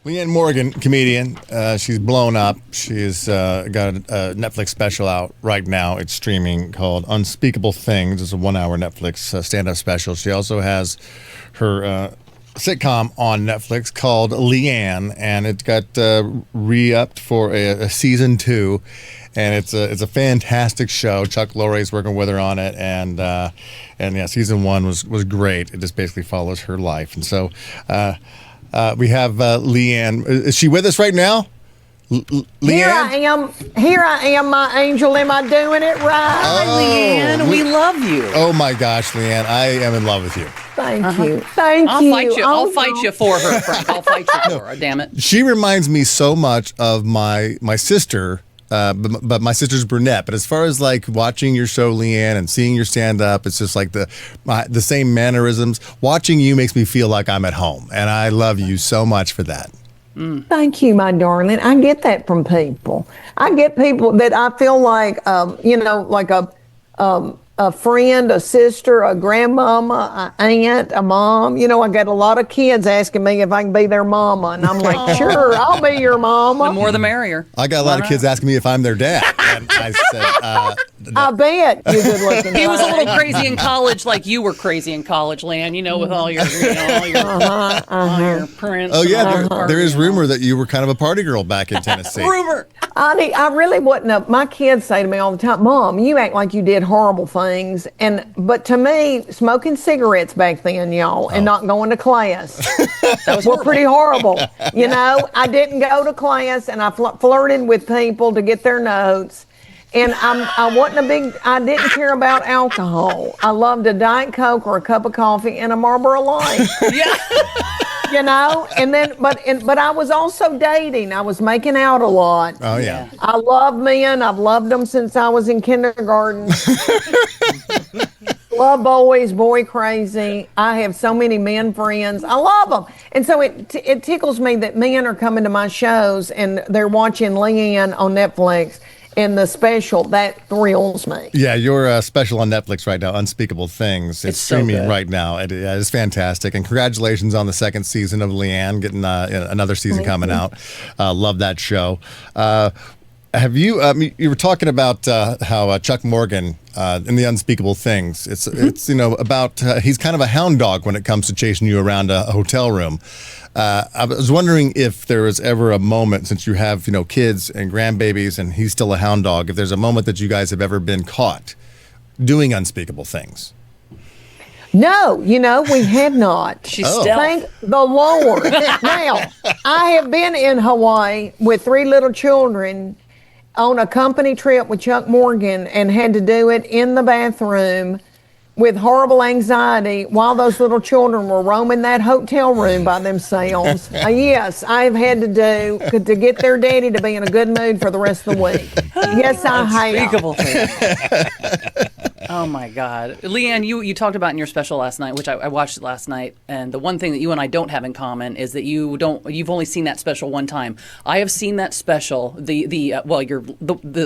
Leanne Morgan, comedian. She's blown up. She's got a Netflix special out right now. It's streaming called Unspeakable Things. It's a 1-hour Netflix stand-up special. She also has her sitcom on Netflix called Leanne, and it got re-upped for a season 2. And it's a fantastic show. Chuck Lorre's working with her on it, and yeah, season 1 was great. It just basically follows her life, and so. We have Leanne. Is she with us right now? Leanne? Here I am, my angel. Am I doing it right? Hi, Leanne. We love you. Oh, my gosh, Leanne. I am in love with you. Thank you. Thank you. I'll fight you for her, Frank. I'll fight you for her, damn it. She reminds me so much of my sister, but my sister's brunette. But as far as like watching your show, Leanne, and seeing your stand up, it's just like the same mannerisms. Watching you makes me feel like I'm at home, and I love you so much for that. Thank you, my darling. I get that from people. I get people that I feel like, like a friend, a sister, a grandmama, an aunt, a mom. I got a lot of kids asking me if I can be their mama, and I'm like, sure, I'll be your mama. The more the merrier. I got a lot of kids asking me if I'm their dad, and I said, I bet you're good looking. He was a little crazy in college, like you were crazy in college, Leanne. With all your, all your parents. Oh yeah, there is rumor that you were kind of a party girl back in Tennessee. Rumor. I really wasn't. My kids say to me all the time, "Mom, you act like you did horrible things." But to me, smoking cigarettes back then, y'all, and not going to class were pretty horrible. I didn't go to class, and I flirted with people to get their notes. And I didn't care about alcohol. I loved a Diet Coke or a cup of coffee and a Marlboro Light. Yeah. But I was also dating. I was making out a lot. Oh, yeah. I love men. I've loved them since I was in kindergarten. Love boys, boy crazy. I have so many men friends. I love them. And so it tickles me that men are coming to my shows and they're watching Leanne on Netflix. And the special, that thrills me. Yeah, your special on Netflix right now, Unspeakable Things. It's streaming so right now. It's fantastic. And congratulations on the second season of Leanne, getting another season coming out. Love that show. Have you, you were talking about how Chuck Morgan in the Unspeakable Things, it's about, he's kind of a hound dog when it comes to chasing you around a hotel room. I was wondering if there was ever a moment, since you have, kids and grandbabies and he's still a hound dog, if there's a moment that you guys have ever been caught doing unspeakable things. No, we have not. She's stealth. Thank the Lord. Now, I have been in Hawaii with 3 little children on a company trip with Chuck Morgan and had to do it in the bathroom with horrible anxiety while those little children were roaming that hotel room by themselves. Yes, I've had to do to get their daddy to be in a good mood for the rest of the week. Yes, I have. Oh my God, Leanne, you talked about in your special last night, which I watched it last night, and the one thing that you and I don't have in common is that you've only seen that special one time. I have seen that special. The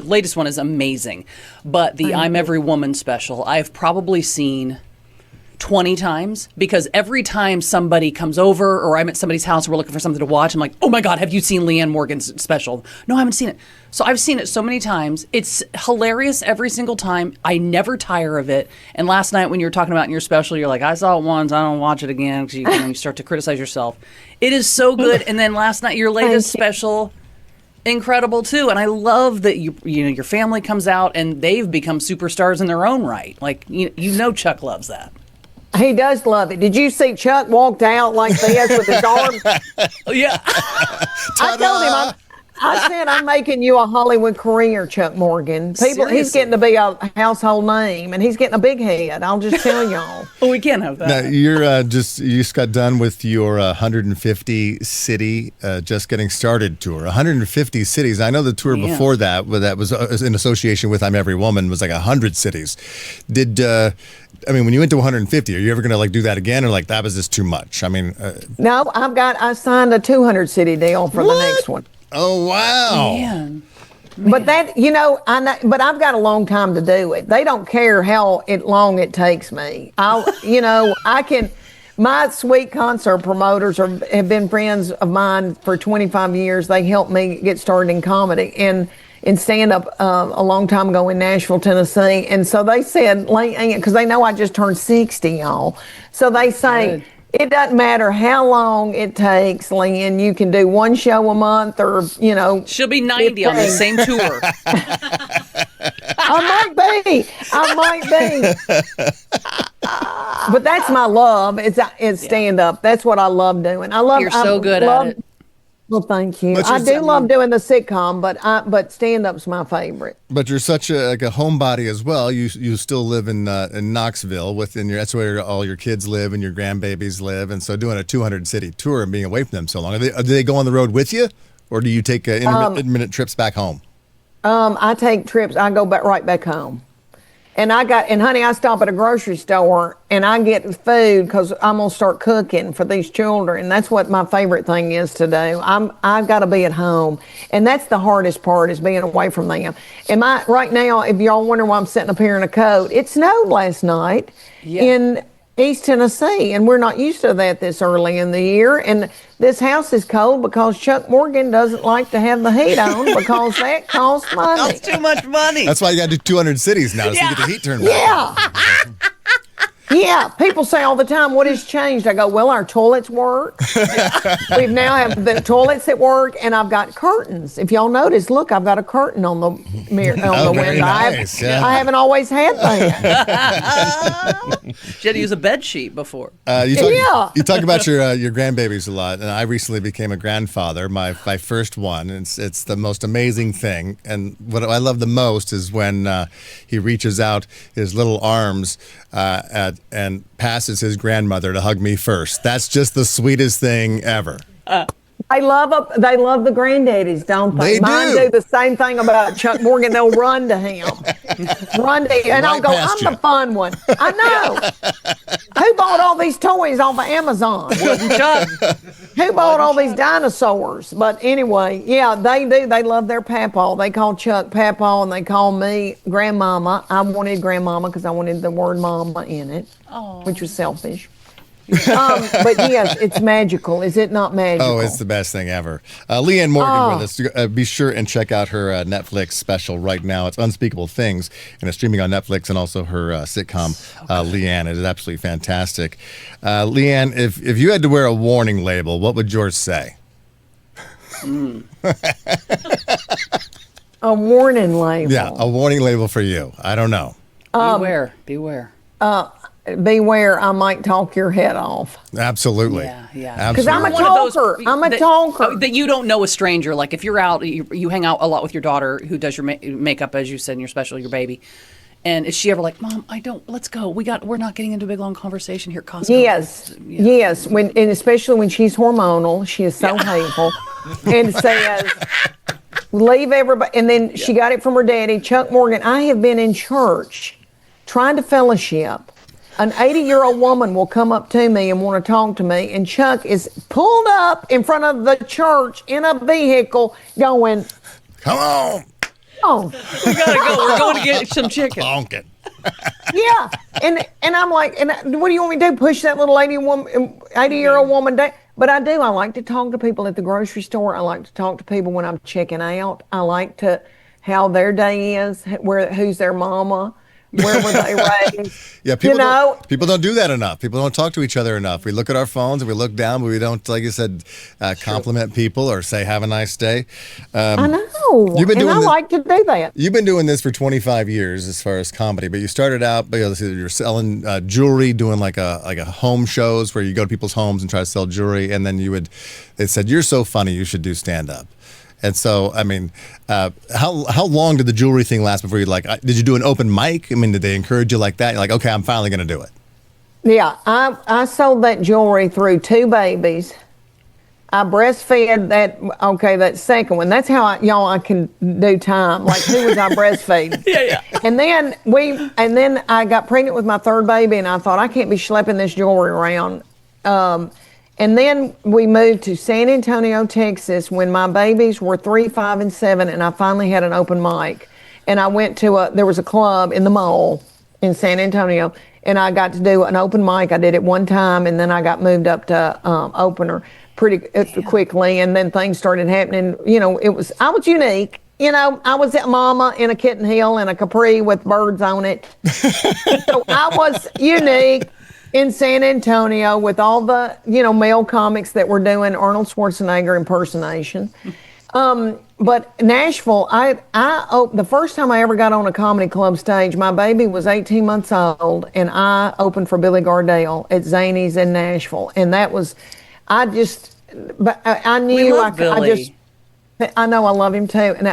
latest one is amazing, but the I'm Every Woman special I've probably seen 20 times, because every time somebody comes over or I'm at somebody's house and we're looking for something to watch, I'm like, oh my God, have you seen Leanne Morgan's special? No, I haven't seen it. So I've seen it so many times. It's hilarious every single time. I never tire of it. And last night when you were talking about in your special, you're like, I saw it once, I don't watch it again, because you start to criticize yourself. It is so good. And then last night, your latest special, incredible too. And I love that your family comes out and they've become superstars in their own right. Like, Chuck loves that. He does love it. Did you see Chuck walked out like this with his arm? Yeah. I told him, I said, I'm making you a Hollywood career, Chuck Morgan. He's getting to be a household name, and he's getting a big head. I'll just tell y'all. Well, we can't have that. Now, you just got done with your 150 city Just Getting Started tour. 150 cities. I know the tour before that was in association with I'm Every Woman, was like 100 cities. When you went to 150, are you ever going to do that again, or that was just too much? No, I signed a 200 city deal for the next one. Oh, wow. Man. But that, but I've got a long time to do it. They don't care how long it takes me. I can, My sweet concert promoters have been friends of mine for 25 years. They helped me get started in comedy and in stand-up a long time ago in Nashville, Tennessee. And so they said, because they know I just turned 60, y'all. So they say, Good. it doesn't matter how long it takes, Leanne. You can do one show a month or, She'll be 90 on the 15. same tour. I might be. But that's my love. It's stand up. That's what I love doing. You're so good at it. Well, thank you. But I do love doing the sitcom, but stand up's my favorite. But you're such a homebody as well. You still live in Knoxville that's where all your kids live and your grandbabies live, and so doing a 200 city tour and being away from them so long. Do they go on the road with you, or do you take intermittent trips back home? I take trips. I go right back home. And honey, I stop at a grocery store and I get food because I'm gonna start cooking for these children. That's what my favorite thing is to do. I've got to be at home, and that's the hardest part, is being away from them. And right now, if y'all wonder why I'm sitting up here in a coat, it snowed last night in East Tennessee, and we're not used to that this early in the year. And this house is cold because Chuck Morgan doesn't like to have the heat on because that costs money. That's too much money. That's why you got to do 200 cities now, so you get the heat turned back. Yeah. Yeah, people say all the time, what has changed? I go, well, our toilets work. We now have the toilets that work, and I've got curtains. If y'all notice, look, I've got a curtain on the mirror, on the very window. nice, I haven't always had that. She had to use a bed sheet before. You talk about your grandbabies a lot, and I recently became a grandfather, my first one. It's the most amazing thing, and what I love the most is when he reaches out his little arms and passes his grandmother to hug me first. That's just the sweetest thing ever. They love the granddaddies, don't they? They Mine do. do the same thing about Chuck Morgan. They'll run to him. And I'll go, past I'm you. the fun one. I know. Who bought all these toys off of Amazon? Chuck. Who bought all these dinosaurs? But anyway, yeah, they do. They love their papaw. They call Chuck papaw, and they call me grandmama. I wanted grandmama because I wanted the word mama in it, which was selfish. But yes, it's magical. Is it not magical? Oh, it's the best thing ever. Leanne Morgan with us. Be sure and check out her Netflix special right now. It's Unspeakable Things, and it's streaming on Netflix, and also her sitcom, Leanne. It is absolutely fantastic. Leanne, if you had to wear a warning label, what would yours say? A warning label. Yeah, a warning label for you. I don't know. Beware. Beware, I might talk your head off. Absolutely. Yeah. Because I'm a One of those- talker. I'm a talker. That you don't know a stranger. Like if you're out, you hang out a lot with your daughter who does your makeup, as you said in your special, your baby. And is she ever like, Mom, let's go. We're not getting into a big long conversation here at Costco. Yes. And especially when she's hormonal, she is so hateful and says, leave everybody. And then she got it from her daddy, Chuck Morgan. I have been in church trying to fellowship. An 80-year-old woman will come up to me and want to talk to me, and Chuck is pulled up in front of the church in a vehicle going, Come on. oh. We gotta go. We're going to get some chicken. Bonking. Yeah. And I'm like, and what do you want me to do? Push that little 80-year-old woman down? But I do. I like to talk to people at the grocery store. I like to talk to people when I'm checking out. I like to how their day is, who's their mama. Where were they raised? Yeah, people don't do that enough. People don't talk to each other enough. We look at our phones and we look down, but we don't, like you said, compliment people or say "Have a nice day." I know, I like to do that. You've been doing this for 25 years as far as comedy, but you started out you're selling jewelry, doing like a home shows where you go to people's homes and try to sell jewelry, and then they said you're so funny, you should do stand up. And so, I mean, how long did the jewelry thing last before did you do an open mic? I mean, did they encourage you like that? You're like, okay, I'm finally going to do it. Yeah, I sold that jewelry through 2 babies. I breastfed that second one. That's how I can do time. Like, who was I breastfeeding? Yeah. And then I got pregnant with my 3rd baby, and I thought, I can't be schlepping this jewelry around. And then we moved to San Antonio, Texas, when my babies were 3, 5, and 7, and I finally had an open mic. And I went to there was a club in the mall, in San Antonio, and I got to do an open mic. I did it one time, and then I got moved up to opener pretty quickly, and then things started happening. I was unique. I was a mama in a kitten hill and a capri with birds on it. So I was unique in San Antonio with all the, male comics that were doing Arnold Schwarzenegger impersonation. But Nashville, the first time I ever got on a comedy club stage, my baby was 18 months old, and I opened for Billy Gardell at Zany's in Nashville. And that was, I knew I know I love him too, and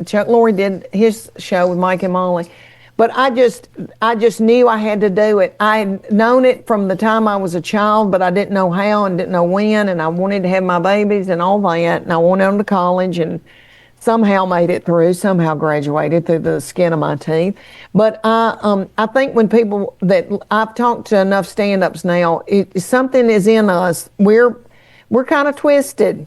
Chuck Lorre did his show with Mike and Molly, but I just knew I had to do it. I had known it from the time I was a child, but I didn't know how and didn't know when, and I wanted to have my babies and all that, and I went on to college and somehow made it through, somehow graduated through the skin of my teeth. But I think when people that I've talked to enough stand-ups now, something is in us. We're kind of twisted,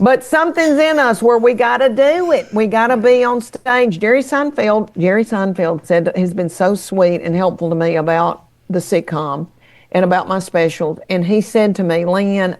but something's in us where we got to do it. We got to be on stage. Jerry Seinfeld said that he's been so sweet and helpful to me about the sitcom and about my specials. And he said to me, Leanne,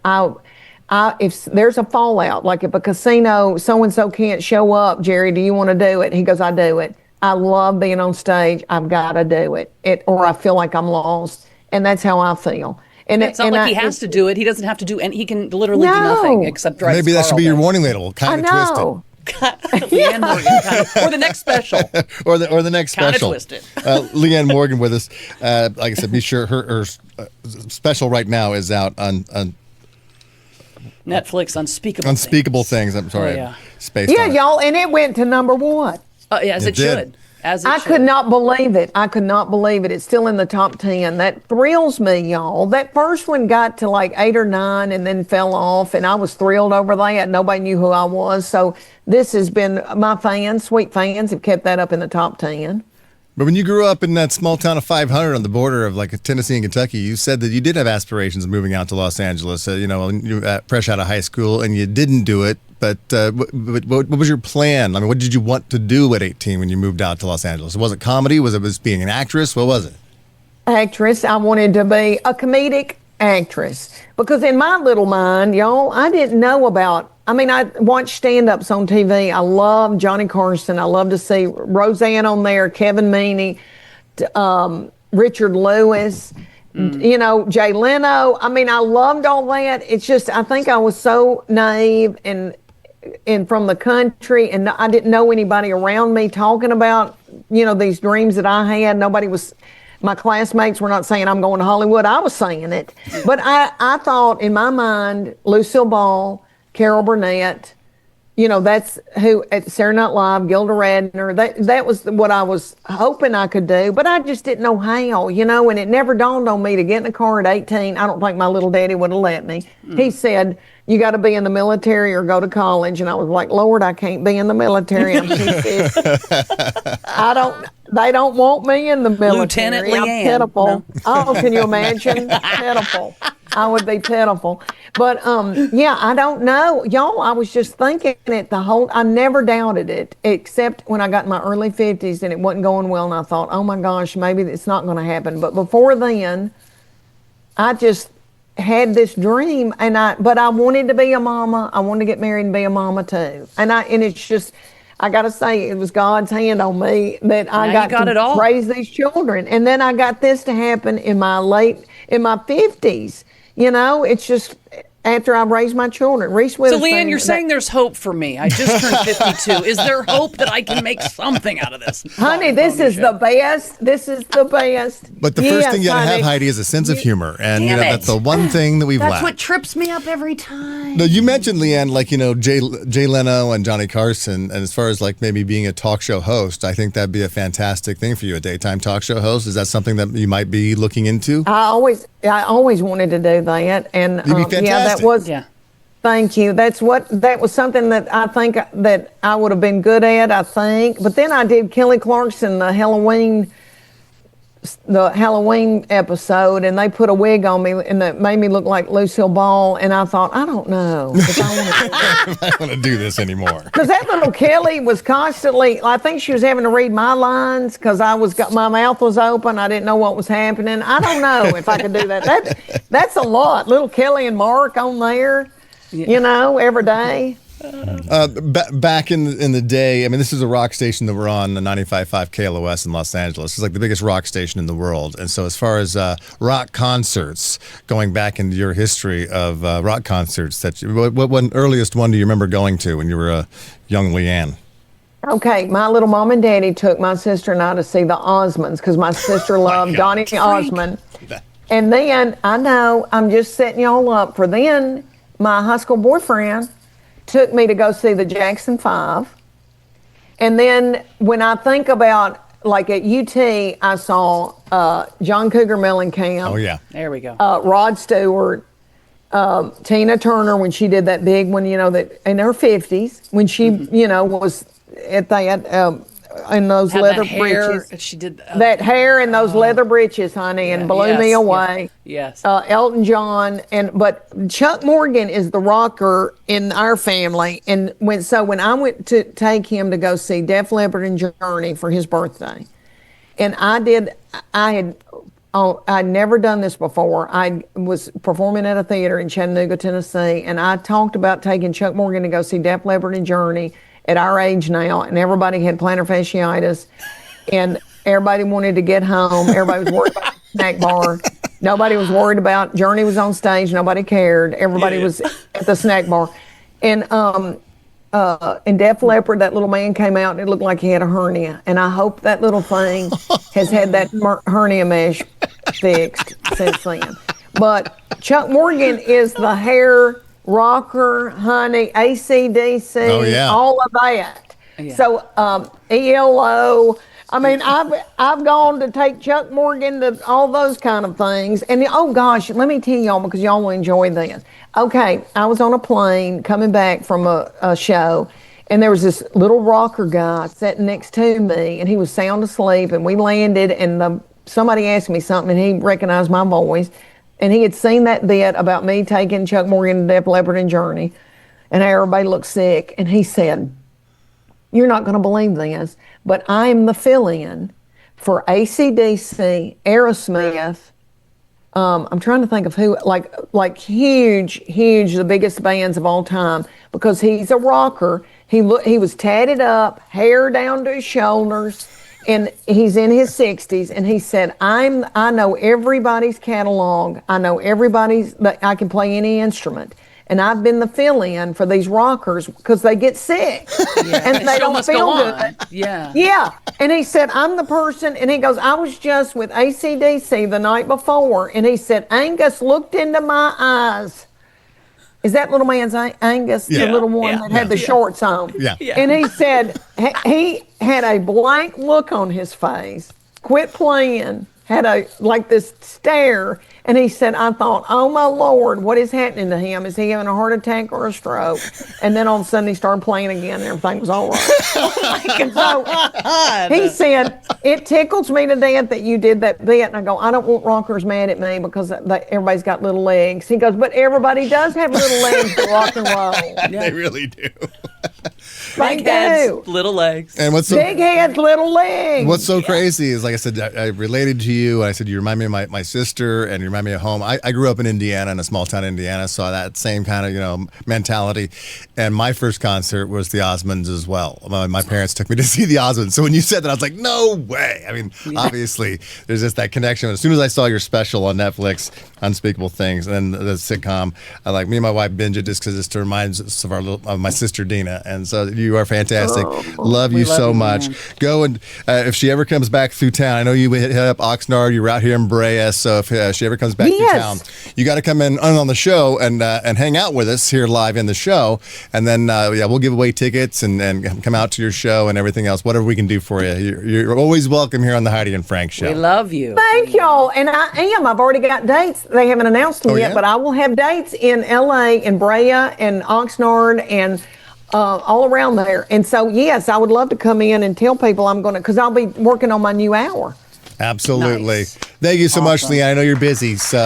if there's a fallout, like if a casino, so-and-so can't show up, Jerry, do you want to do it? He goes, I do it. I love being on stage. I've got to do it, or I feel like I'm lost. And that's how I feel. And it's not like he has to do it. He doesn't have to do, and he can literally do nothing except drive. Maybe that should be your warning label. Kind of twisted. Leanne Morgan, or the next special, or the next special. Kind of twisted. Leanne Morgan with us. Like I said, be sure her special right now is out on Netflix. Unspeakable things. I'm sorry. Oh, yeah. Spaced on it. Y'all, and it went to number one. As it should. I could not believe it. It's still in the top 10. That thrills me, y'all. That first one got to like 8 or 9 and then fell off, and I was thrilled over that. Nobody knew who I was. So this has been, my fans, sweet fans, have kept that up in the top 10. But when you grew up in that small town of 500 on the border of like Tennessee and Kentucky, you said that you did have aspirations of moving out to Los Angeles, fresh out of high school, and you didn't do it. But what was your plan? I mean, what did you want to do at 18 when you moved out to Los Angeles? Was it comedy? Was it being an actress? What was it? Actress. I wanted to be a comedic actress. Because in my little mind, y'all, I didn't know about, I watched stand-ups on TV. I love Johnny Carson. I love to see Roseanne on there, Kevin Meaney, Richard Lewis, Jay Leno. I loved all that. It's just, I think I was so naive and from the country, and I didn't know anybody around me talking about, these dreams that I had. My classmates were not saying I'm going to Hollywood. I was saying it. But I thought in my mind, Lucille Ball, Carol Burnett, that's who at Saturday Night Live, Gilda Radner, that was what I was hoping I could do, but I just didn't know how, and it never dawned on me to get in a car at 18. I don't think my little daddy would have let me. He said, you got to be in the military or go to college. And I was like, Lord, I can't be in the military. I'm too sick. They don't want me in the military. Lieutenant Leanne. I'm pitiful. No. Oh, can you imagine? Pitiful. I would be pitiful. But, I don't know. Y'all, I was just thinking it I never doubted it, except when I got in my early 50s and it wasn't going well. And I thought, oh my gosh, maybe it's not going to happen. But before then, I just had this dream, but I wanted to be a mama. I wanted to get married and be a mama too. And it's just, I got to say, it was God's hand on me that I got to raise these children. And then I got this to happen in my 50s. It's just after I raised my children. Reese Witherspoon. So, Leanne, you're saying there's hope for me. I just turned 52. Is there hope that I can make something out of this? Honey, this is the best. This is the best. But the first thing you gotta have, Heidi, is a sense of humor. And that's the one thing that we've lacked. That's what trips me up every time. No, you mentioned, Leanne, Jay Leno and Johnny Carson, and as far as maybe being a talk show host, I think that'd be a fantastic thing for you, a daytime talk show host. Is that something that you might be looking into? I always wanted to do that, and You'd be fantastic. that was. Yeah. Thank you. That was something that I think that I would have been good at. I think, but then I did Kelly Clarkson, the Halloween the Halloween episode, and they put a wig on me, and that made me look like Lucille Ball. And I thought, I don't know if I don't want to do this anymore. because that little Kelly was constantly. I think she was having to read my lines because my mouth was open. I didn't know what was happening. I don't know if I could do that. That's a lot. Little Kelly and Mark on there, every day. Back in the day, I mean, this is a rock station that we're on, the 95.5 KLOS in Los Angeles. It's like the biggest rock station in the world. And so as far as rock concerts, going back into your history of rock concerts, what earliest one do you remember going to when you were a young Leanne? Okay, my little mom and daddy took my sister and I to see the Osmonds because my sister loved Donny Osmond. And then, I know, I'm just setting y'all up for then, my high school boyfriend took me to go see the Jackson 5. And then when I think about, like at UT, I saw John Cougar Mellencamp. Oh, yeah. There we go. Rod Stewart, Tina Turner when she did that big one, that in her 50s, when she, was at that, in those Had leather that hair, breeches. she did That hair and those leather breeches, honey, and blew me away. Yes. Elton John, but Chuck Morgan is the rocker in our family. And when I went to take him to go see Def Leppard and Journey for his birthday, and I'd never done this before. I was performing at a theater in Chattanooga, Tennessee, and I talked about taking Chuck Morgan to go see Def Leppard and Journey at our age now, and everybody had plantar fasciitis, and everybody wanted to get home. Everybody was worried about the snack bar. Nobody was worried about Journey was on stage. Nobody cared. Everybody was at the snack bar. And Def Leppard, that little man came out, and it looked like he had a hernia. And I hope that little thing has had that hernia mesh fixed since then. But Chuck Morgan is the hair rocker, honey, AC/DC, all of that. Yeah. So ELO. I mean, I've gone to take Chuck Morgan to all those kind of things. And oh gosh, let me tell y'all because y'all will enjoy this. Okay, I was on a plane coming back from a show, and there was this little rocker guy sitting next to me, and he was sound asleep. And we landed, and somebody asked me something, and he recognized my voice. And he had seen that bit about me taking Chuck Morgan to Def Leppard and Journey, and everybody looked sick. And he said, "You're not going to believe this, but I'm the fill-in for AC/DC, Aerosmith." I'm trying to think of who, like huge, the biggest bands of all time, because he's a rocker. He was tatted up, hair down to his shoulders. And he's in his 60s, and he said, I know everybody's catalog. I know I can play any instrument. And I've been the fill-in for these rockers because they get sick. Yeah. And they don't feel good. Yeah. Yeah. And he said, I'm the person. And he goes, I was just with AC/DC the night before. And he said, Angus looked into my eyes. Is that little man's Angus, the little one that had the shorts on? Yeah. And he said he had a blank look on his face, quit playing, had this stare. And he said, I thought, oh my Lord, what is happening to him? Is he having a heart attack or a stroke? And then all of a sudden he started playing again and everything was all right. And so he said, it tickles me to death that you did that bit. And I go, I don't want rockers mad at me because everybody's got little legs. He goes, but everybody does have little legs to rock and roll. Yeah. They really do. Big heads, little legs. And big heads, little legs. What's so crazy is, like I said, I related to you. I said, you remind me of my sister, and you remind me of home. I grew up in Indiana, in a small town in Indiana, so that same kind of, mentality. And my first concert was the Osmonds as well. My parents took me to see the Osmonds. So when you said that, I was like, no way. I mean, obviously, there's just that connection. As soon as I saw your special on Netflix, Unspeakable Things, and then the sitcom, me and my wife binge it just because it reminds us of my sister Dina. And so you are fantastic. Love you so much. Man. Go and if she ever comes back through town, I know you hit up Oxnard. You're out here in Brea, so if she ever comes back through town, you got to come in on the show and hang out with us here live in the show. And then we'll give away tickets and come out to your show and everything else. Whatever we can do for you. You're always welcome here on the Heidi and Frank Show. We love you. Thank y'all. And I am. I've already got dates. They haven't announced them yet, but I will have dates in LA, in Brea, and Oxnard, and all around there. And so, yes, I would love to come in and tell people I'm going to, because I'll be working on my new hour. Absolutely. Nice. Thank you so much, Awesome. Leanne. I know you're busy, so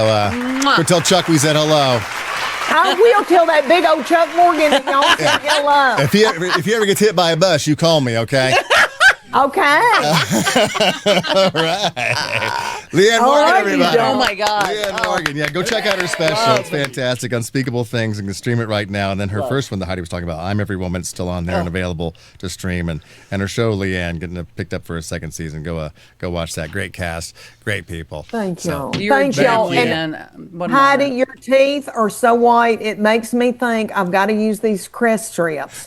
go tell Chuck we said hello. I will tell that big old Chuck Morgan that y'all said hello. If he ever gets hit by a bus, you call me, okay? Okay. All right. Leanne All Morgan, right, everybody. Oh my God. Leanne Morgan. Yeah, go check out her special. It's fantastic. Unspeakable Things. You can stream it right now. And then her first one that Heidi was talking about, I'm Every Woman, it's still on there and available to stream. And her show, Leanne, getting picked up for a second season. Go watch that. Great cast. Great people. Thank y'all. You're a Thank gem, y'all. And Leanne. What an Heidi, honor. your teeth are so white, it makes me think I've got to use these crest strips.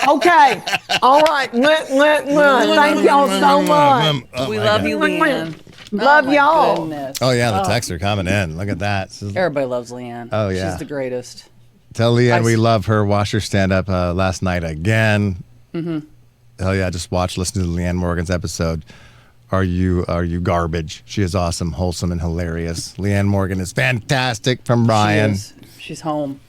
Okay. All right. Thank y'all so much. Oh, We my love God. you, Leanne. Love Oh, my y'all. goodness. Oh, yeah, the texts are coming in. Look at that. Everybody loves Leanne. Oh, yeah. She's the greatest. Tell Leanne we I- love her. Watch her stand up last night again. Mm-hmm. Hell yeah, just listen to Leanne Morgan's episode. Are you garbage? She is awesome, wholesome, and hilarious. Leanne Morgan is fantastic from Brian. She's home.